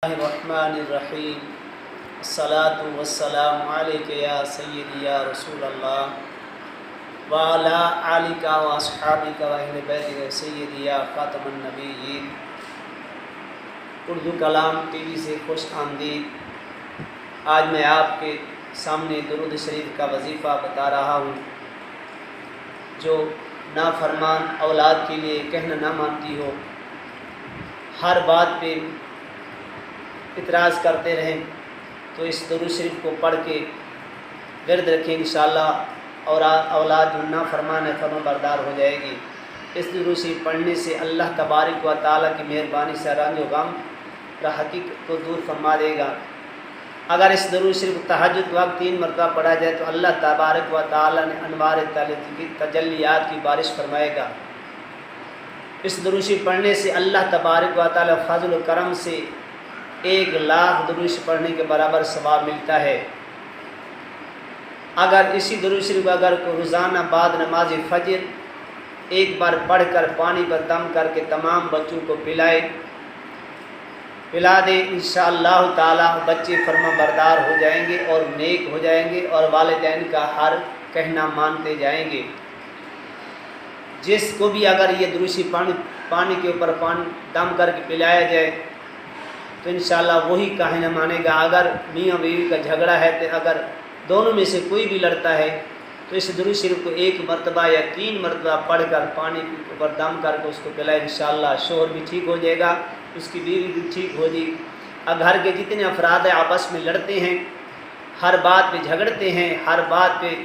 الرحمن الرحیم الصلاۃ والسلام علیک یا سیدی یا رسول اللہ وعلی آلک و اصحابک و اہل بیتک سیدی یا خاتم النبیین۔ اردو کلام ٹی وی سے خوش آمدید۔ آج میں آپ کے سامنے درود شریف کا وظیفہ بتا رہا ہوں جو نافرمان اولاد کے لیے کہنا نہ مانتی ہو، ہر بات پہ اعتراض کرتے رہیں، تو اس درود شریف کو پڑھ کے ورد رکھیں انشاءاللہ، اور اولاد جو نافرمان ہے فرما بردار ہو جائے گی۔ اس درود شریف پڑھنے سے اللہ تبارک و تعالیٰ کی مہربانی سے رنج و غم حقیقت کو دور فرما دے گا۔ اگر اس درود شریف تہجد وقت 3 مرتبہ پڑھا جائے تو اللہ تبارک و تعالیٰ نے انوار تجلیات کی بارش فرمائے گا۔ اس درود شریف پڑھنے سے اللہ تبارک و تعالیٰ فضل و کرم سے 1,00,000 درود شریف پڑھنے کے برابر ثواب ملتا ہے۔ اگر اسی درود شریف اگر کو روزانہ بعد نماز فجر ایک بار پڑھ کر پانی پر دم کر کے تمام بچوں کو پلا دے، انشاءاللہ تعالی بچے فرما بردار ہو جائیں گے اور نیک ہو جائیں گے اور والدین کا ہر کہنا مانتے جائیں گے۔ جس کو بھی اگر یہ درود شریف پانی کے اوپر دم کر کے پلایا جائے تو انشاءاللہ وہی کہنا مانے گا۔ اگر میاں بیوی کا جھگڑا ہے تو اگر دونوں میں سے کوئی بھی لڑتا ہے تو اس درود شریف کو 1 مرتبہ یا 3 مرتبہ پڑھ کر پانی کے اوپر دم کر کے اس کو پلائے، انشاءاللہ شوہر بھی ٹھیک ہو جائے گا، اس کی بیوی بھی ٹھیک ہو جائے گی۔ اب گھر کے جتنے افراد آپس میں لڑتے ہیں، ہر بات پہ جھگڑتے ہیں، ہر بات پہ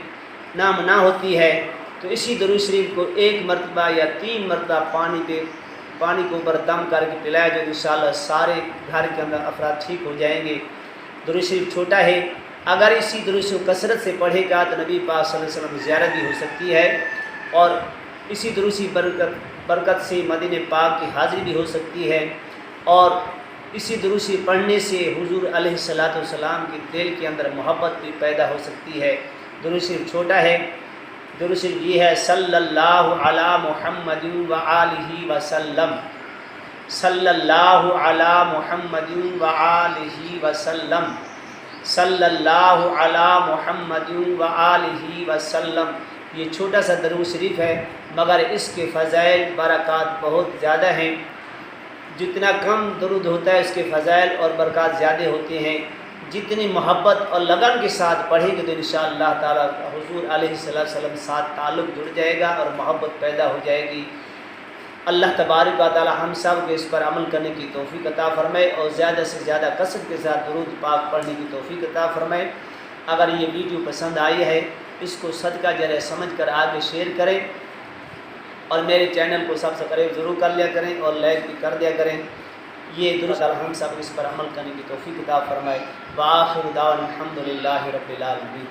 نامنا ہوتی ہے، تو اسی درود شریف کو 1 مرتبہ یا 3 مرتبہ پانی کے اوپر دم کر کے پلایا جو انشاءاللہ سارے گھر کے اندر افراد ٹھیک ہو جائیں گے۔ درود شریف چھوٹا ہے، اگر اسی درود شریف کثرت سے پڑھے گا تو نبی پاک صلی اللہ علیہ وسلم زیارت بھی ہو سکتی ہے، اور اسی درود شریف برکت سے مدینہ پاک کی حاضری بھی ہو سکتی ہے، اور اسی درود شریف پڑھنے سے حضور علیہ الصلوۃ والسلام کے دل کے اندر محبت بھی پیدا ہو سکتی ہے۔ درود شریف چھوٹا ہے، درود شریف یہ ہے صلی اللہ علی محمد و آلہ وسلم، صلی اللہ علی محمد و آلہ وسلم، صلی اللہ علی محمد و آلہ وسلم۔ یہ چھوٹا سا درود شریف ہے مگر اس کے فضائل برکات بہت زیادہ ہیں۔ جتنا کم درود ہوتا ہے اس کے فضائل اور برکات زیادہ ہوتے ہیں۔ جتنی محبت اور لگن کے ساتھ پڑھیں گے تو انشاءاللہ تعالیٰ حضور علیہ السلام ساتھ تعلق جڑ جائے گا اور محبت پیدا ہو جائے گی۔ اللہ تبارک و تعالیٰ ہم سب کو اس پر عمل کرنے کی توفیق عطا فرمائے اور زیادہ سے زیادہ کثرت کے ساتھ درود پاک پڑھنے کی توفیق عطا فرمائے۔ اگر یہ ویڈیو پسند آئی ہے اس کو صدقہ جریہ سمجھ کر آگے شیئر کریں، اور میرے چینل کو سبسکرائب ضرور کر لیا کریں اور لائک بھی کر دیا کریں۔ یہ درست ہم سب اس پر عمل کرنے کی توفیق عطا فرمائے۔ وآخر دعوانا الحمدللہ رب العالمین۔